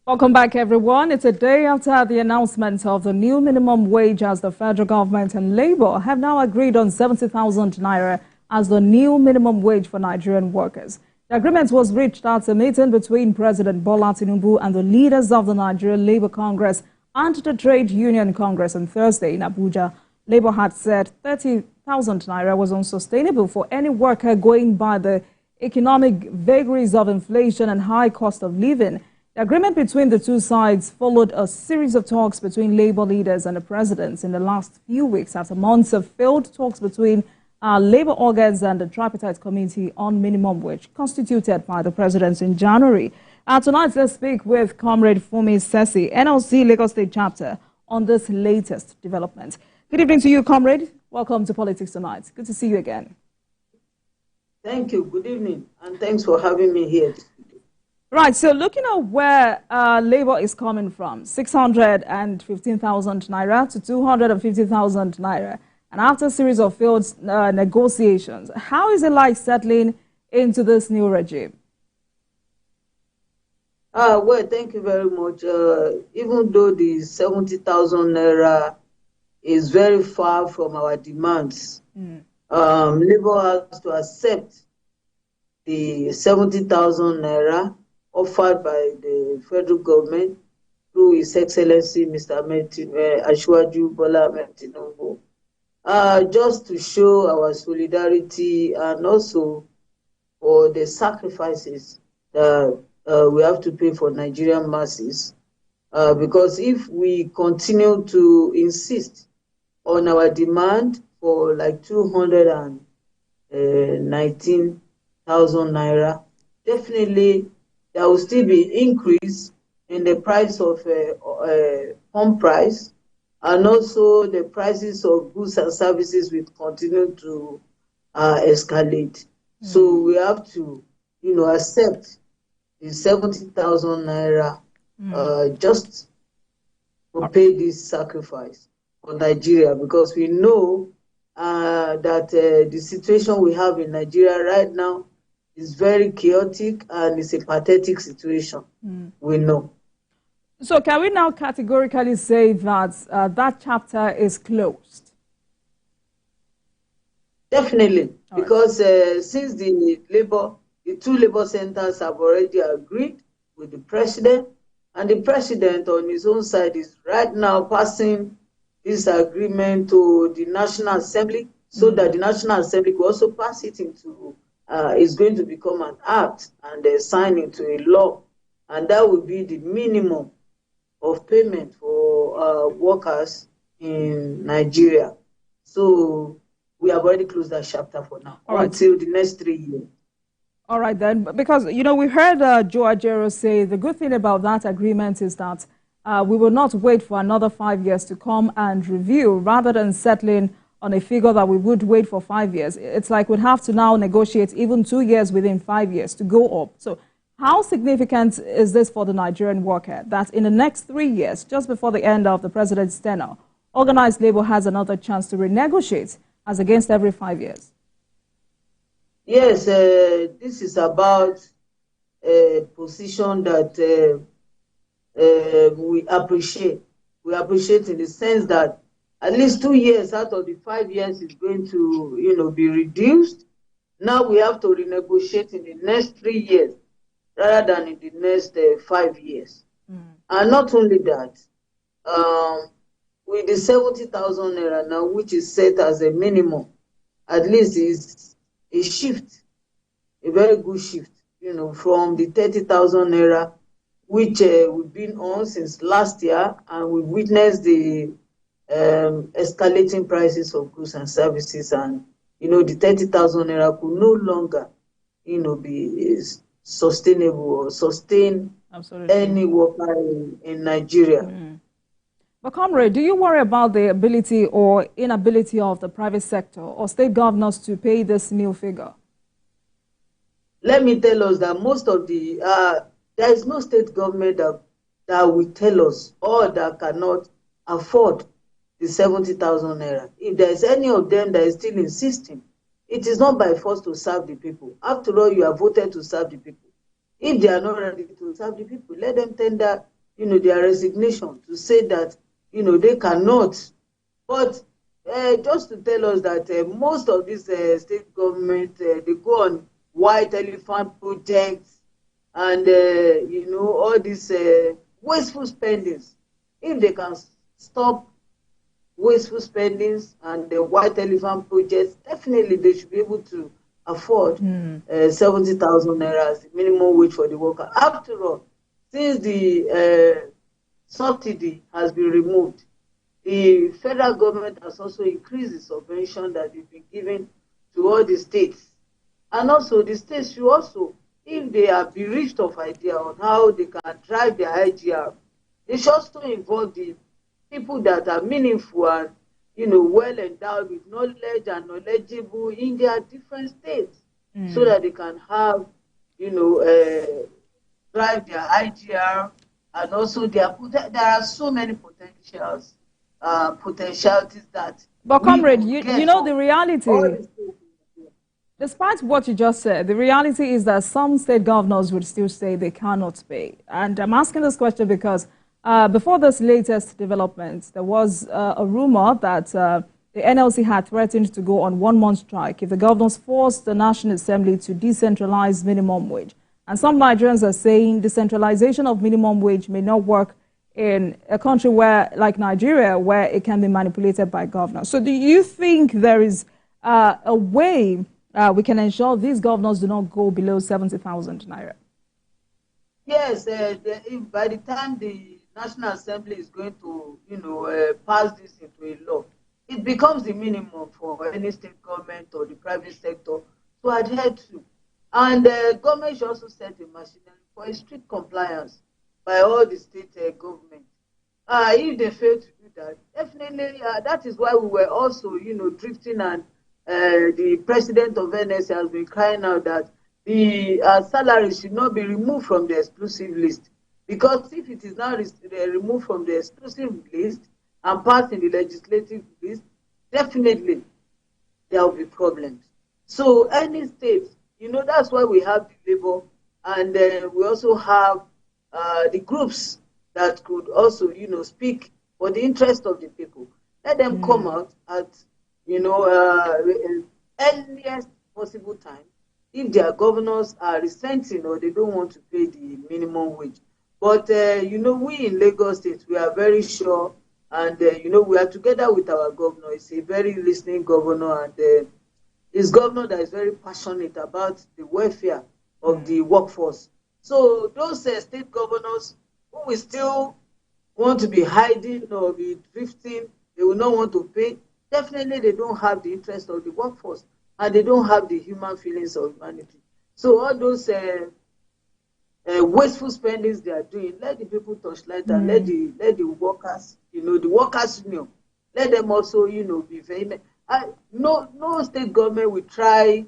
Welcome back, everyone. It's a day after the announcement of the new minimum wage as the federal government and Labour have now agreed on 70,000 naira as the new minimum wage for Nigerian workers. The agreement was reached at a meeting between President Bola Tinubu and the leaders of the Nigerian Labour Congress and the Trade Union Congress on Thursday in Abuja. Labour had said 30,000 naira was unsustainable for any worker going by the economic vagaries of inflation and high cost of living. The agreement between the two sides followed a series of talks between Labour leaders and the president in the last few weeks after months of failed talks between Labour organs and the tripartite committee on minimum wage constituted by the president in January. Tonight, let's speak with Comrade Fumi Sesi, NLC Lagos State Chapter, on this latest development. Good evening to you, Comrade. Welcome to Politics Tonight. Good to see you again. Thank you. Good evening, and thanks for having me here. Right, so looking at where Labour is coming from, 615,000 naira to 250,000 naira, and after a series of failed negotiations, how is it like settling into this new regime? Well, thank you very much. Even though the 70,000 naira is very far from our demands, Labour has to accept the 70,000 naira offered by the federal government through His Excellency Mr. Asiwaju Bola Ahmed Tinubu, just to show our solidarity and also for the sacrifices that we have to pay for Nigerian masses. Because if we continue to insist on our demand for like 219,000 naira, definitely there will still be increase in the price of home price, and also the prices of goods and services will continue to escalate. So we have to, accept the 70,000 naira just to pay this sacrifice for Nigeria, because we know that the situation we have in Nigeria right now is very chaotic and it's a pathetic situation. We know. So can we now categorically say that that chapter is closed? Definitely, because since the two labor centers have already agreed with the president, and the president on his own side is right now passing this agreement to the National Assembly, so that the National Assembly could also pass it into is going to become an act and sign into a law, and that would be the minimum of payment for workers in Nigeria. So we have already closed that chapter for now, until the next 3 years. All right, then, because, we heard Joe Ajero say the good thing about that agreement is that we will not wait for another 5 years to come and review, rather than settling on a figure that we would wait for 5 years. It's like we'd have to now negotiate even 2 years within 5 years to go up. So how significant is this for the Nigerian worker, that in the next 3 years, just before the end of the president's tenure, organized labor has another chance to renegotiate as against every 5 years? Yes, this is about a position that we appreciate. We appreciate in the sense that at least 2 years out of the 5 years is going to, be reduced. Now we have to renegotiate in the next 3 years rather than in the next 5 years. And not only that, with the 70,000 naira now, which is set as a minimum, at least is a shift, a very good shift, from the 30,000 naira, which we've been on since last year, and we've witnessed the escalating prices of goods and services, and the 30,000 naira could no longer be sustainable or sustain any worker in Nigeria. But comrade, do you worry about the ability or inability of the private sector or state governors to pay this new figure? Let me tell us that most of the there is no state government that will tell us or that cannot afford the 70,000 naira. If there is any of them that is still insisting, it is not by force to serve the people. After all, you are voted to serve the people. If they are not ready to serve the people, let them tender their resignation to say that, they cannot. But just to tell us that most of these state government, they go on white elephant projects and, all these wasteful spendings. If they can stop wasteful spendings and the white elephant projects, definitely they should be able to afford 70,000 naira as the minimum wage for the worker. After all, since the subsidy has been removed, the federal government has also increased the subvention that they've been giving to all the states. And also the states should also, if they are bereft of idea on how they can drive their IGR, they should also involve the people that are meaningful and, well endowed with knowledge and knowledgeable in their different states, so that they can have, drive their IGR, and also there are so many potentialities that. But comrade, you know the reality. Despite what you just said, the reality is that some state governors would still say they cannot pay. And I'm asking this question because before this latest development, there was a rumor that the NLC had threatened to go on 1-month strike if the governors forced the National Assembly to decentralize minimum wage. And some Nigerians are saying decentralization of minimum wage may not work in a country like Nigeria, where it can be manipulated by governors. So do you think there is a way we can ensure these governors do not go below 70,000 naira? Yes, by the time the National Assembly is going to, pass this into a law, it becomes the minimum for any state government or the private sector to adhere to. And the government should also set a machinery for a strict compliance by all the state governments. If they fail to do that, definitely that is why we were also, drifting, and the president of NLC has been crying out that the salary should not be removed from the exclusive list. Because if it is now removed from the exclusive list and passed in the legislative list, definitely there will be problems. So any state, that's why we have the labor, and we also have the groups that could also, speak for the interest of the people. Let them come out at, earliest possible time if their governors are resenting or they don't want to pay the minimum wage. But, we in Lagos State, we are very sure, and, we are together with our governor. He's a very listening governor, and he's a governor that is very passionate about the welfare of the workforce. So those state governors who will still want to be hiding or be drifting, they will not want to pay, definitely they don't have the interest of the workforce, and they don't have the human feelings of humanity. So all those wasteful spendings they are doing, let the people touch light, and let the workers, the workers union, let them also, be vehement. No state government will try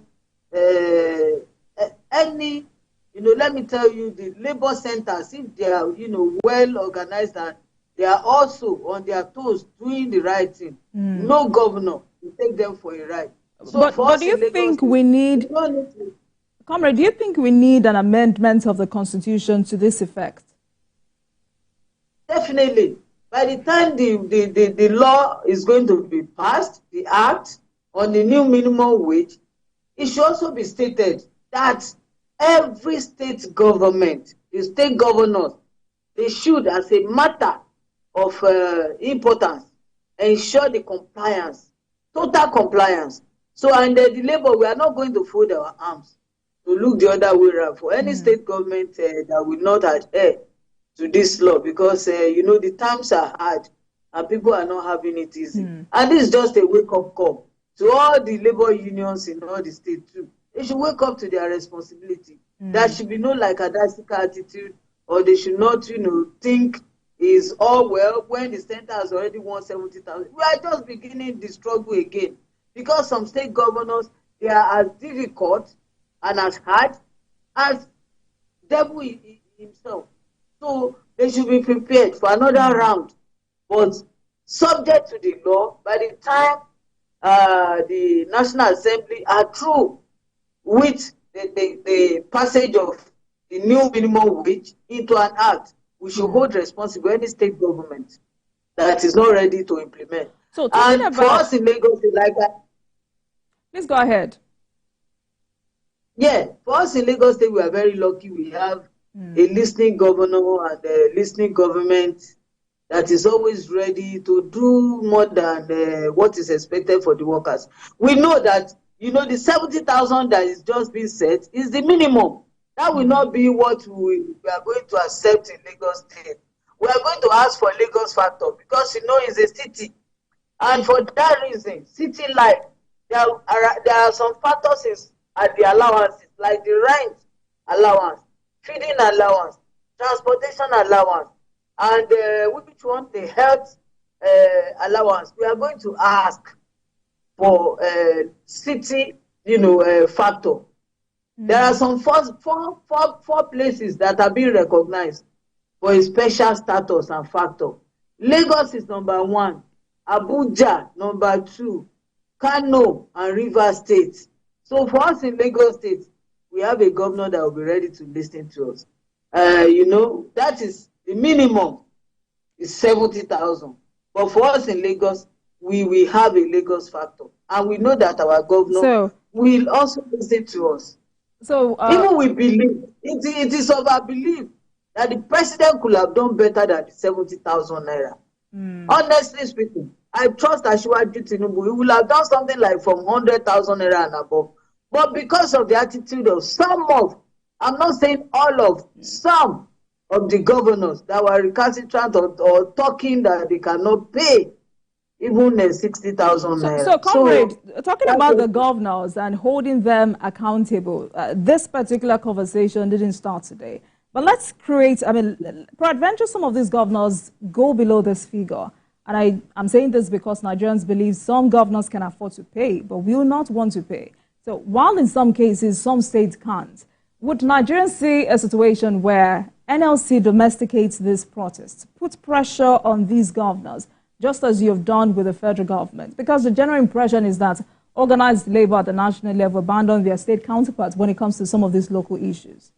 any, let me tell you, the labor centers, if they are, well organized and they are also on their toes doing the right thing, no governor will take them for a ride. So but do you think we need, comrade, do you think we need an amendment of the Constitution to this effect? Definitely. By the time the law is going to be passed, the act on the new minimum wage, it should also be stated that every state government, the state governors, they should, as a matter of importance, ensure the compliance, total compliance. So, and the labor, we are not going to fold our arms to look the other way around for any state government that will not adhere to this law, because, the times are hard and people are not having it easy. And this is just a wake-up call to all the labor unions in all the states too. They should wake up to their responsibility. There should be no lackadaisical attitude, or they should not, think is all well when the center has already won 70,000. We are just beginning the struggle again, because some state governors, they are as difficult and as hard as devil himself. So they should be prepared for another round, but subject to the law. By the time the National Assembly are through with the passage of the new minimum wage into an act, we should hold responsible any state government that is not ready to implement. So talking And for us in Lagos, please go ahead. Yeah, for us in Lagos State, we are very lucky. We have a listening governor and a listening government that is always ready to do more than what is expected for the workers. We know that, the 70,000 that is just being set is the minimum. That will not be what we are going to accept in Lagos State. We are going to ask for Lagos factor because, it's a city. And for that reason, city life, there are some factors at the allowances, like the rent allowance, feeding allowance, transportation allowance, and which one? The health allowance. We are going to ask for city, factor. There are some four places that are being recognized for a special status and factor. Lagos is number 1, Abuja number 2, Kano and Rivers State. So for us in Lagos State, we have a governor that will be ready to listen to us. That is the minimum is 70,000. But for us in Lagos, we have a Lagos factor. And we know that our governor will also listen to us. So even we believe, it is of our belief that the president could have done better than the 70,000 naira. Honestly speaking, I trust Asiwaju Tinubu. He will have done something like from 100,000 naira and above. But because of the attitude of I'm not saying all of, some of the governors that were recalcitrant or talking that they cannot pay even 60,000 naira. So, comrade, talking about the governors and holding them accountable, this particular conversation didn't start today. But let's create, peradventure some of these governors go below this figure. And I'm saying this because Nigerians believe some governors can afford to pay, but will not want to pay. So while in some cases, some states can't, would Nigerians see a situation where NLC domesticates this protest, puts pressure on these governors, just as you have done with the federal government? Because the general impression is that organized labor at the national level abandon their state counterparts when it comes to some of these local issues.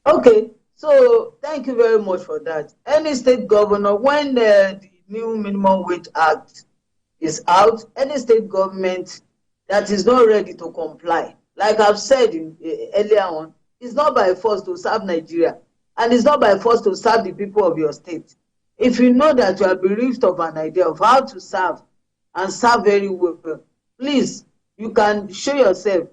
Okay, so thank you very much for that. Any state governor, when the new minimum wage act is out, any state government that is not ready to comply, like I've said earlier on, it's not by force to serve Nigeria, and it's not by force to serve the people of your state. If you know that you are bereft of an idea of how to serve and serve very well, please, you can show yourself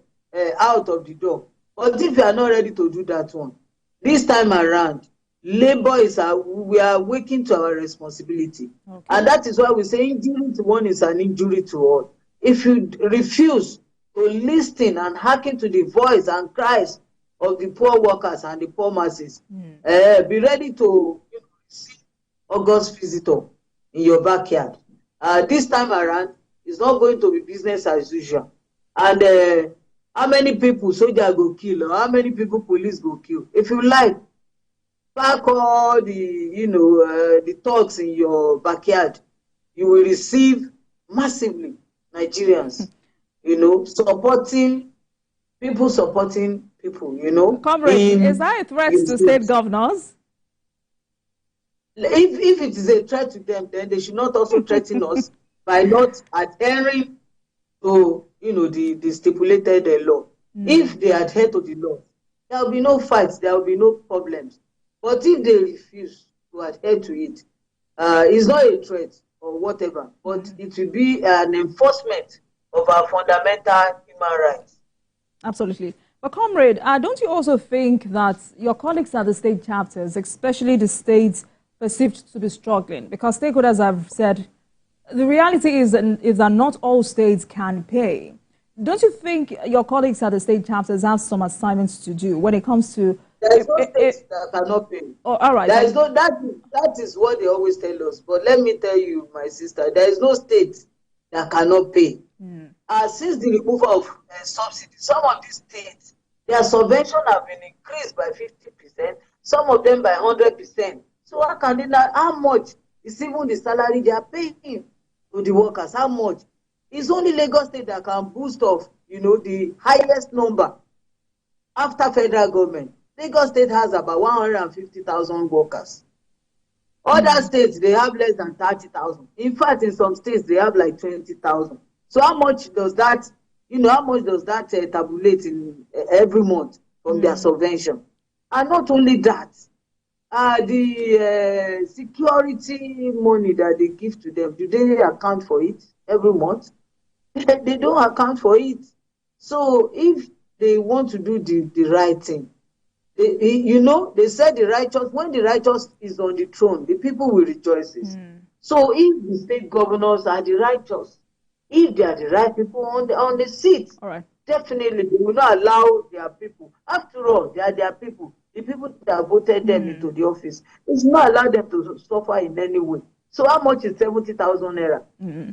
out of the door. But if you are not ready to do that one, this time around, labor we are waking to our responsibility. Okay. And that is why we say injury to one is an injury to all. If you refuse to listen and hearken to the voice and cries of the poor workers and the poor masses, be ready to receive August visitor in your backyard. This time around, it's not going to be business as usual. And how many people soldier go kill, or how many people police go kill? If you like, pack all the the thugs in your backyard, you will receive massively Nigerians, supporting people, Comrade, is that a threat to state governors? If it is a threat to them, then they should not also threaten us by not adhering to the stipulated law. If they adhere to the law, there will be no fights, there will be no problems. But if they refuse to adhere to it, it's not a threat or whatever, but it will be an enforcement of our fundamental human rights. Absolutely. But comrade, don't you also think that your colleagues at the state chapters, especially the states perceived to be struggling, because stakeholders have said the reality is that not all states can pay. Don't you think your colleagues at the state chapters have some assignments to do when it comes to... There is no state that cannot pay. Oh, all right. There is no, that is what they always tell us. But let me tell you, my sister, there is no state that cannot pay. Since the removal of subsidies, some of these states, their subvention have been increased by 50%, some of them by 100%. So how can they not, how much is even the salary they are paying to the workers? How much? It's only Lagos State that can boost off, the highest number after federal government. Lagos State has about 150,000 workers. Other states, they have less than 30,000. In fact, in some states, they have like 20,000. So how much does that, how much does that tabulate in every month from their subvention? And not only that, the security money that they give to them, do they account for it every month? They don't account for it. So if they want to do the right thing, they said the righteous, when the righteous is on the throne, the people will rejoice. So if the state governors are the righteous, if they are the right people on the seat, definitely they will not allow their people. After all, they are their people. The people that voted them into the office, it's not allow them to suffer in any way. So how much is 70,000 naira?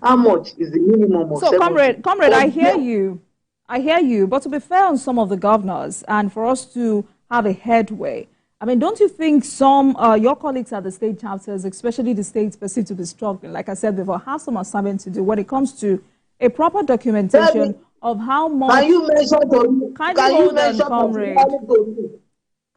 How much is the minimum of 70? Comrade, I hear you. I hear you. But to be fair on some of the governors, and for us to have a headway, I mean, don't you think some, your colleagues at the state chapters, especially the states perceived to be struggling, like I said before, have some assignment to do when it comes to a proper documentation of how much... Can you mention to me? Can you mention comrade?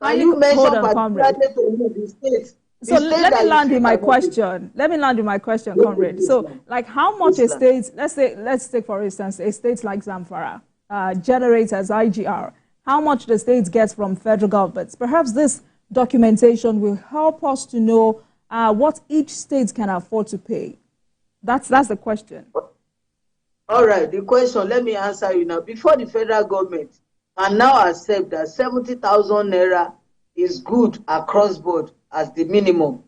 Can you mention particularly to me the states? So let me land with my question. Let me land with my question, comrade. So, like, how much a state, let's take for instance a state like Zamfara generates as IGR. How much the state gets from federal governments? Perhaps this documentation will help us to know what each state can afford to pay. That's the question. All right, the question. Let me answer you now. Before the federal government can now accept that 70,000 naira is good across board as the minimum,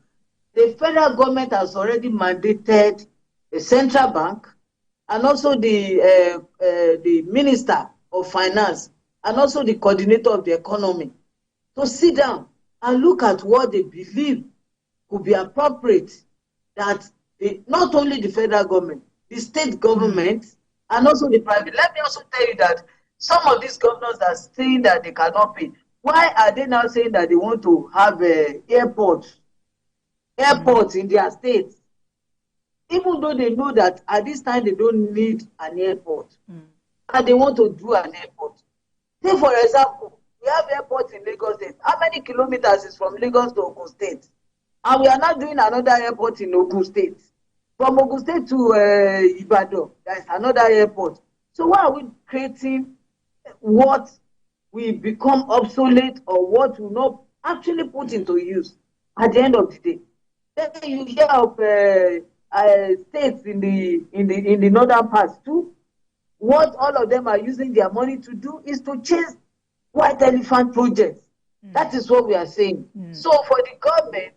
the federal government has already mandated the central bank and also the minister of finance and also the coordinator of the economy to sit down and look at what they believe could be appropriate, that not only the federal government, the state government, and also the private. Let me also tell you that some of these governors are saying that they cannot pay. Why are they now saying that they want to have airports in their states, even though they know that at this time they don't need an airport, and they want to do an airport? Take for example, we have airports in Lagos State. How many kilometers is from Lagos to Ogun State? And we are not doing another airport in Ogun State. From Ogun State to Ibadan, there is another airport. So why are we creating what will become obsolete or what will not actually put into use at the end of the day? Then you hear of states in the northern parts too. What all of them are using their money to do is to chase white elephant projects. That is what we are saying. So for the government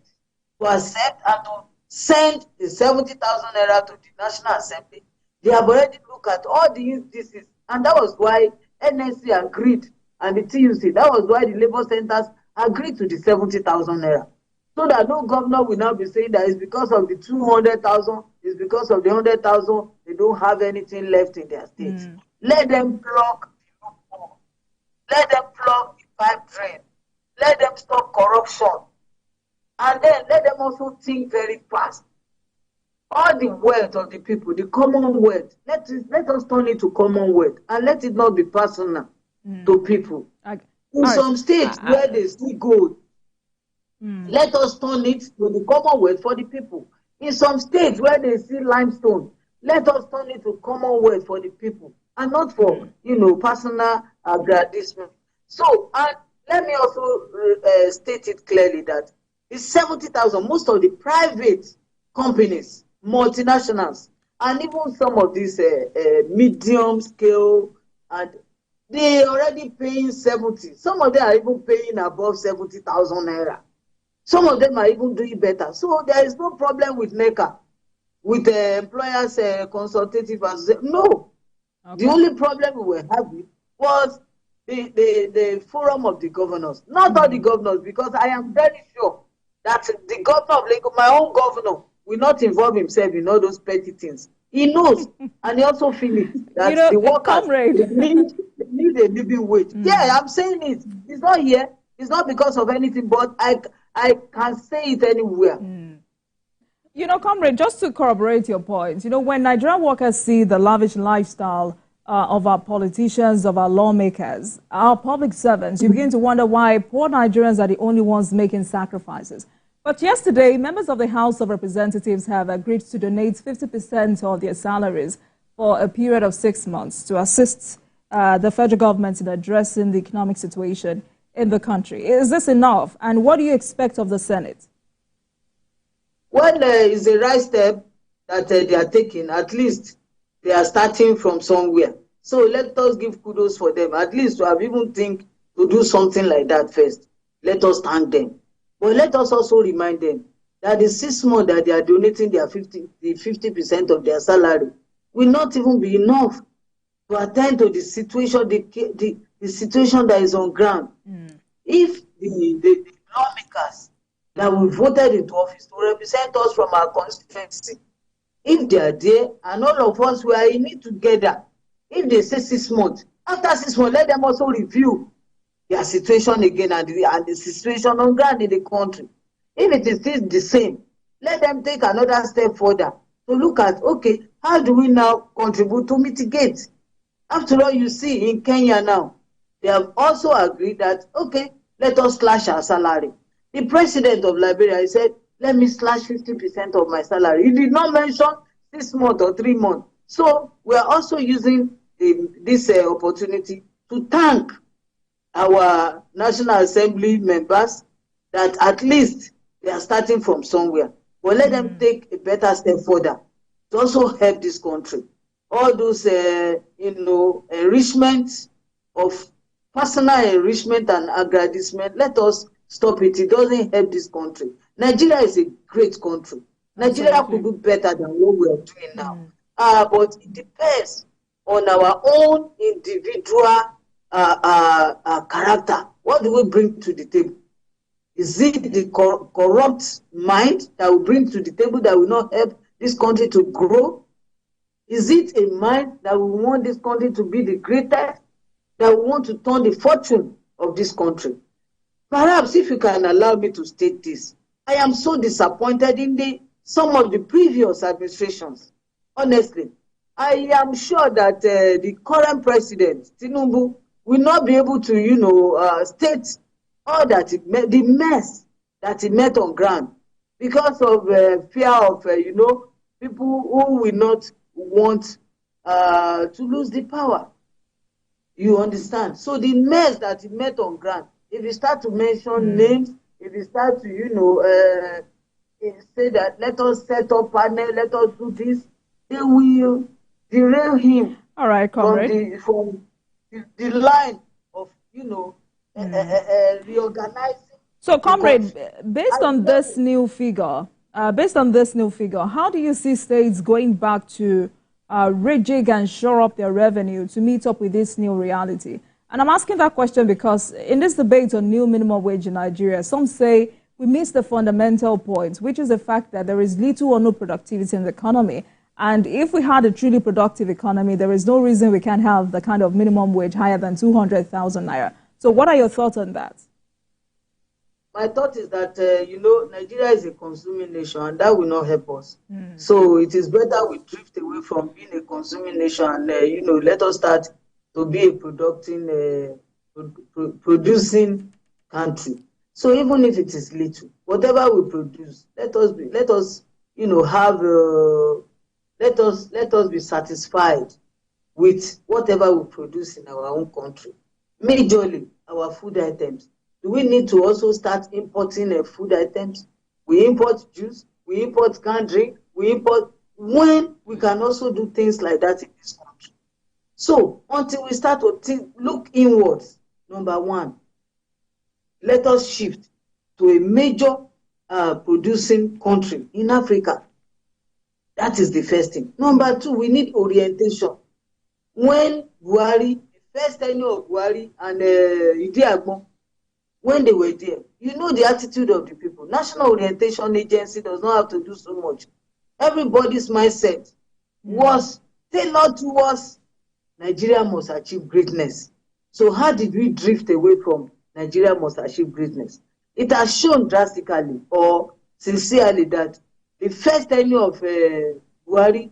to accept and to send the 70,000 naira to the National Assembly, they have already looked at all the indices, and that was why NLC agreed and the TUC, that was why the labor centers agreed to the 70,000 naira. So that no governor will now be saying that it's because of the 200,000, it's because of the 100,000, they don't have anything left in their states. Let them plug the loophole. Let them plug the pipe drain. Let them stop corruption. And then let them also think very fast. All the wealth of the people, the commonwealth, let us turn it to commonwealth and let it not be personal to people. In some states where they see gold, let us turn it to the commonwealth for the people. In some states where they see limestone, let us turn it to commonwealth for the people and not for, personal aggrandizement. So, and let me also state it clearly that the 70,000, most of the private companies, multinationals, and even some of these medium scale, and they already paying 70. Some of them are even paying above 70,000 naira. Some of them are even doing better. So there is no problem with NECA, with the employers consultative association. No. Okay. The only problem we were having was the forum of the governors. Not all the governors, because I am very sure that the governor of Lagos, my own governor, will not involve himself in all those petty things. He knows, and he also feels that the workers need a living wage. Yeah, I'm saying it. It's not here. It's not because of anything, but I can say it anywhere. Comrade, just to corroborate your point, when Nigerian workers see the lavish lifestyle of our politicians, of our lawmakers, our public servants, you begin to wonder why poor Nigerians are the only ones making sacrifices. But yesterday, members of the House of Representatives have agreed to donate 50% of their salaries for a period of 6 months to assist the federal government in addressing the economic situation in the country. Is this enough? And what do you expect of the Senate? Well, it's the right step that they are taking. At least they are starting from somewhere. So let us give kudos for them. At least to have even think to do something like that first. Let us thank them. But let us also remind them that the 6 months that they are donating their 50% of their salary will not even be enough to attend to the situation, the situation that is on ground. If the lawmakers that we voted into office to represent us from our constituency, if they are there and all of us were in it together, if they say 6 months, after 6 months, let them also review their situation again and the situation on ground in the country. If it is still the same, let them take another step further to look at, okay, how do we now contribute to mitigate? After all, you see in Kenya now, they have also agreed that, okay, let us slash our salary. The president of Liberia, he said, let me slash 50% of my salary. He did not mention 6 months or 3 months. So we are also using this opportunity to thank our National Assembly members that at least they are starting from somewhere. But let them take a better step further to also help this country. All those, enrichment of personal enrichment and aggrandizement, let us stop it. It doesn't help this country. Nigeria is a great country. Nigeria could do better than what we are doing now. But it depends on our own individual character. What do we bring to the table? Is it the corrupt mind that we bring to the table that will not help this country to grow? Is it a mind that we want this country to be the greatest, that we want to turn the fortune of this country? Perhaps if you can allow me to state this, I am so disappointed in some of the previous administrations. Honestly, I am sure that the current president, Tinubu, will not be able to, state all that the mess that he met on ground because of fear of, people who will not want to lose the power. You understand? So the mess that he met on ground, if you start to mention names, if you start to, say that let us set up panel, let us do this, they will derail him. All right, comrade. From the line of, reorganizing. So, comrade, based on this new figure, how do you see states going back to rejig and shore up their revenue to meet up with this new reality? And I'm asking that question because in this debate on new minimum wage in Nigeria, some say we miss the fundamental point, which is the fact that there is little or no productivity in the economy. And if we had a truly productive economy, there is no reason we can't have the kind of minimum wage higher than 200,000 naira. So what are your thoughts on that? My thought is that, Nigeria is a consuming nation and that will not help us. So it is better we drift away from being a consuming nation and, let us start to be a producing country. So even if it is little, whatever we produce, let us be satisfied with whatever we produce in our own country. Majorly, our food items. Do we need to also start importing food items? We import juice, we import canned drink, we import when we can also do things like that in this country. So until we start to look inwards, number one, let us shift to a major producing country in Africa. That is the first thing. Number two, we need orientation. When Buhari, the first tenure of Buhari and Idi Agbon, when they were there, the attitude of the people. National Orientation Agency does not have to do so much. Everybody's mindset was tailored towards Nigeria must achieve greatness. So how did we drift away from Nigeria must achieve greatness? It has shown drastically or sincerely that the first tenure of Buhari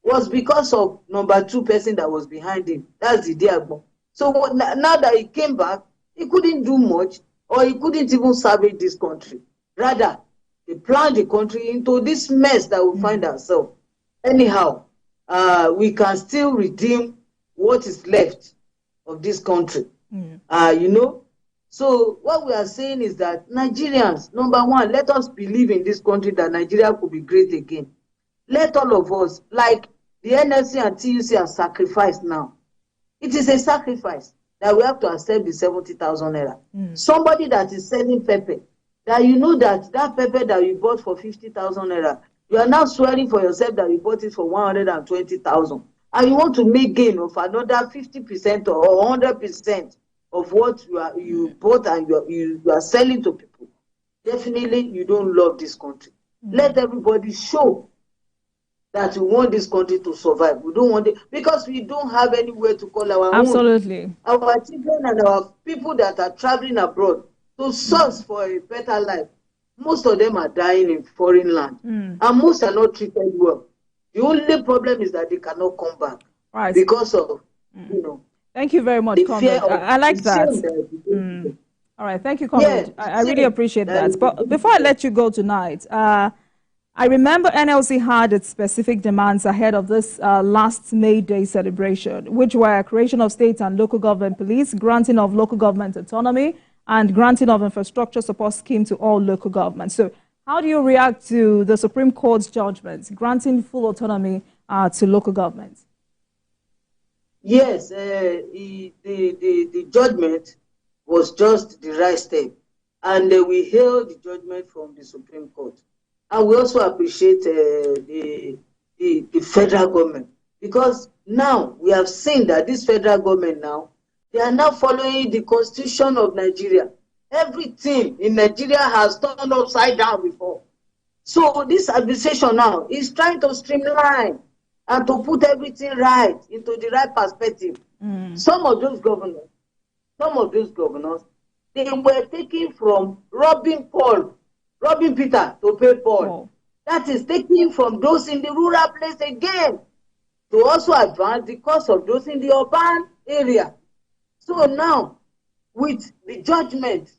was because of number 2 person that was behind him. That's the Diagbo. So now that he came back, he couldn't do much, or he couldn't even salvage this country. Rather, they plunged the country into this mess that we find ourselves. Anyhow, we can still redeem what is left of this country. You know, so what we are saying is that Nigerians, number 1, let us believe in this country that Nigeria could be great again. Let all of us, like the NLC and TVC, are sacrificed now. It is a sacrifice that we have to accept the 70,000 naira. Somebody that is selling pepper, that you know that pepper that you bought for 50,000 naira, you are now swearing for yourself that you bought it for 120,000, and you want to make gain of another 50% or 100% of what you bought and you are selling to people. Definitely, you don't love this country. Let everybody show that we want this country to survive. We don't want it because we don't have anywhere to call our Absolutely. own. Our children and our people that are traveling abroad to source for a better life, most of them are dying in foreign land, and most are not treated well. The only problem is that they cannot come back because of, you know. Thank you very much, Comrade. I like that. All right, thank you, Comrade. I really appreciate that. But before I let you go tonight, I remember NLC had its specific demands ahead of this last May Day celebration, which were creation of state and local government police, granting of local government autonomy, and granting of infrastructure support scheme to all local governments. So how do you react to the Supreme Court's judgment granting full autonomy to local governments? Yes, the judgment was just the right step, and we hailed the judgment from the Supreme Court. And we also appreciate the federal government, because now we have seen that this federal government now, they are now following the Constitution of Nigeria. Everything in Nigeria has turned upside down before. So this administration now is trying to streamline and to put everything right into the right perspective. Some of those governors, they were taken from robbing Peter to pay Paul. That is taking from those in the rural place again to also advance the cause of those in the urban area. So now, with the judgment,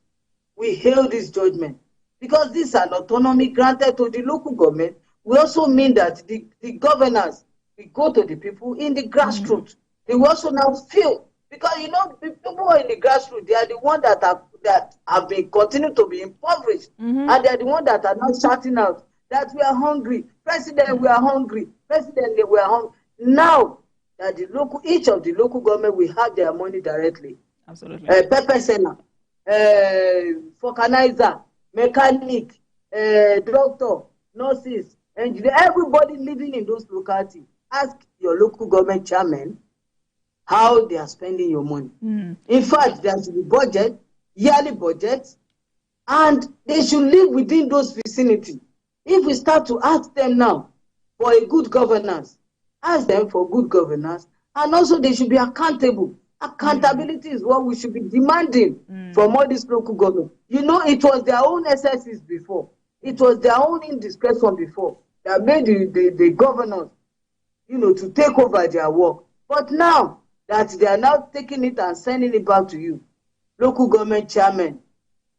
we hail this judgment, because this is an autonomy granted to the local government. We also mean that the governors, we go to the people in the grassroots. They will also now feel, because you know, the people in the grassroots, they are the ones that have been continuing to be impoverished, and they are the ones that are now shouting out that we are hungry. President, we are hungry. President, we are hungry. Now that each of the local government will have their money directly. Absolutely. Pepper seller, vulcanizer, mechanic, doctor, nurses, engineer, everybody living in those localities. Ask your local government chairman how they are spending your money. In fact, there should be budget, yearly budget, and they should live within those vicinity. If we start to ask them now for a good governance, ask them for good governance, and also they should be accountable. Accountability is what we should be demanding from all these local government. You know, it was their own excesses before. It was their own indiscretion before that made the governors, you know, to take over their work. But now that they are now taking it and sending it back to you, local government chairman,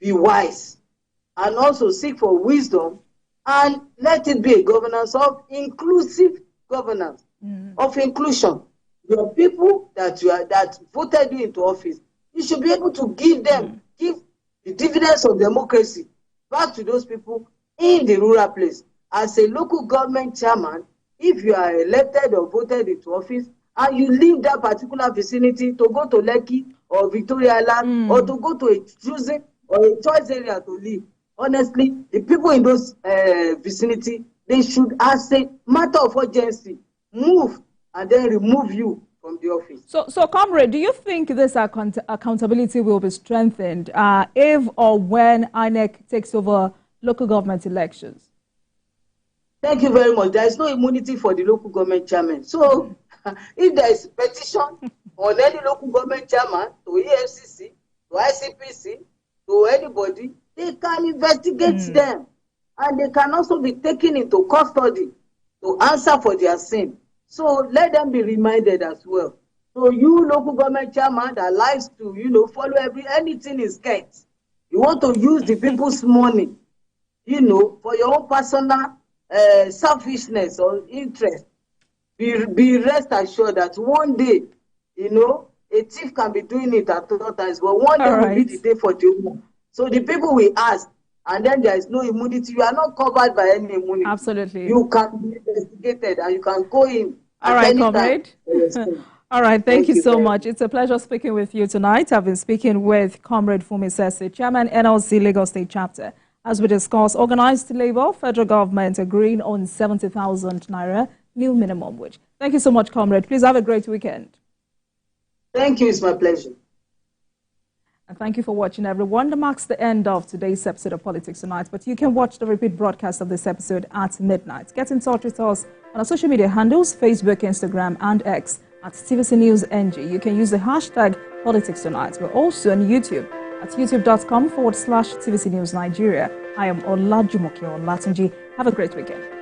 be wise and also seek for wisdom, and let it be a governance of inclusive governance, of inclusion. Your people that voted you into office, you should be able to give the dividends of democracy back to those people in the rural place. As a local government chairman, if you are elected or voted into office and you leave that particular vicinity to go to Lekki or Victoria Island or to go to a choosing or a choice area to live, honestly, the people in those vicinity, they should, as a matter of urgency, move and then remove you from the office. So Comrade, do you think this accountability will be strengthened if or when INEC takes over local government elections? Thank you very much. There is no immunity for the local government chairman. So if there is a petition on any local government chairman to EFCC, to ICPC, to anybody, they can investigate them. And they can also be taken into custody to answer for their sin. So let them be reminded as well. So you local government chairman that likes to, follow anything is scared. You want to use the people's money, for your own personal selfishness or interest. Be rest assured that one day, a thief can be doing it at all times, but one day will be the day for the. So the people will ask, and then there is no immunity. You are not covered by any immunity. Absolutely. You can be investigated and you can go in. All right, comrade. All right, thank you so much. It's a pleasure speaking with you tonight. I've been speaking with Comrade Fumi Sese, Chairman NLC Lagos State Chapter, as we discuss organized labor, federal government agreeing on 70,000 naira new minimum wage. Thank you so much, Comrade. Please have a great weekend. Thank you. It's my pleasure. And thank you for watching, everyone. That marks the end of today's episode of Politics Tonight, but you can watch the repeat broadcast of this episode at midnight. Get in touch with us on our social media handles, Facebook, Instagram, and X at TVC News NG. You can use the hashtag Politics Tonight. We're also on YouTube at youtube.com/TVC News Nigeria. I am Olajumoke Olatunji. Have a great weekend.